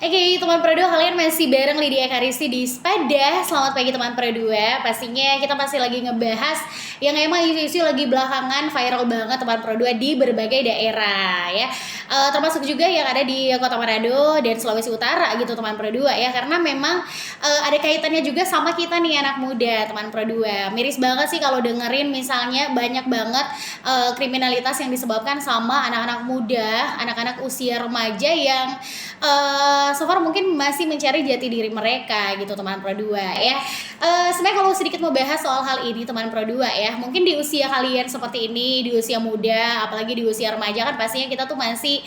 Oke, teman Pro 2, kalian masih bareng Lydia Karisti di Sepeda. Selamat pagi teman Pro 2. Pastinya kita masih lagi ngebahas yang emang isu-isu lagi belakangan viral banget teman Pro 2 di berbagai daerah ya. Termasuk juga yang ada di Kota Manado dan Sulawesi Utara gitu teman Pro 2 ya. Karena memang ada kaitannya juga sama kita nih anak muda teman Pro 2. Miris banget sih kalau dengerin misalnya banyak banget kriminalitas yang disebabkan sama anak-anak muda, anak-anak usia remaja yang so far mungkin masih mencari jati diri mereka gitu teman Pro 2 ya. Sebenarnya kalau sedikit mau bahas soal hal ini teman Pro 2 ya, mungkin di usia kalian seperti ini, di usia muda, apalagi di usia remaja kan pastinya kita tuh masih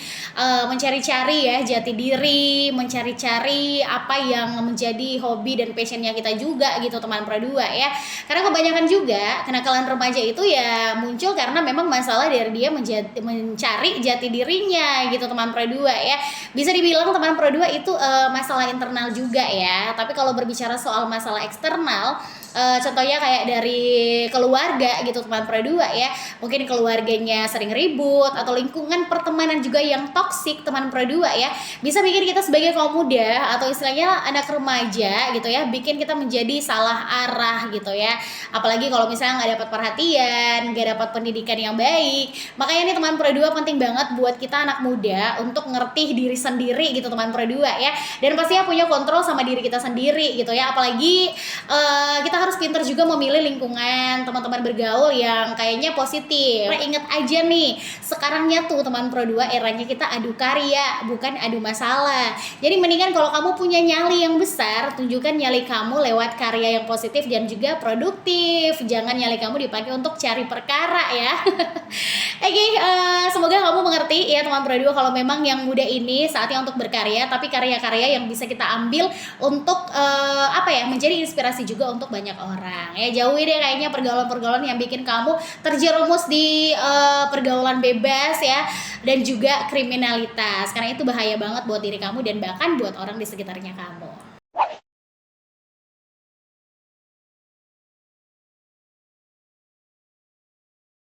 mencari-cari ya jati diri, mencari-cari apa yang menjadi hobi dan passionnya kita juga gitu teman Pro 2 ya. Karena kebanyakan juga kenakalan remaja itu ya muncul karena memang masalah dari dia mencari jati dirinya gitu teman Pro 2 ya. Bisa dibilang teman Pro 2 itu masalah internal juga ya. Tapi kalau berbicara soal masalah eksternal, contohnya kayak dari keluarga gitu teman Pro 2 ya. Mungkin keluarganya sering ribut atau lingkungan pertemanan juga yang toksik teman Pro 2 ya. Bisa bikin kita sebagai kaum muda atau istilahnya anak remaja gitu ya, bikin kita menjadi salah arah gitu ya. Apalagi kalau misalnya nggak dapat perhatian, nggak dapat pendidikan yang baik. Makanya nih teman Pro 2 penting banget buat kita anak muda untuk ngerti diri sendiri gitu teman Pro 2 ya. Dan pastinya punya kontrol sama diri kita sendiri gitu ya. Apalagi kita harus pintar juga memilih lingkungan teman-teman bergaul yang kayaknya positif. Nah, inget aja nih, sekarangnya tuh teman Pro 2 eranya kita adu karya, bukan adu masalah. Jadi mendingan kalau kamu punya nyali yang besar, tunjukkan nyali kamu lewat karya yang positif dan juga produktif. Jangan nyali kamu dipakai untuk cari perkara ya. Oke, semoga kamu mengerti ya teman Pro 2 kalau memang yang muda ini saatnya untuk berkarya, tapi karya-karya yang bisa kita ambil untuk menjadi inspirasi juga untuk banyak orang. Ya jauhi deh kayaknya pergaulan-pergaulan yang bikin kamu terjerumus di pergaulan bebas ya dan juga kriminalitas. Karena itu bahaya banget buat diri kamu dan bahkan buat orang di sekitarnya kamu.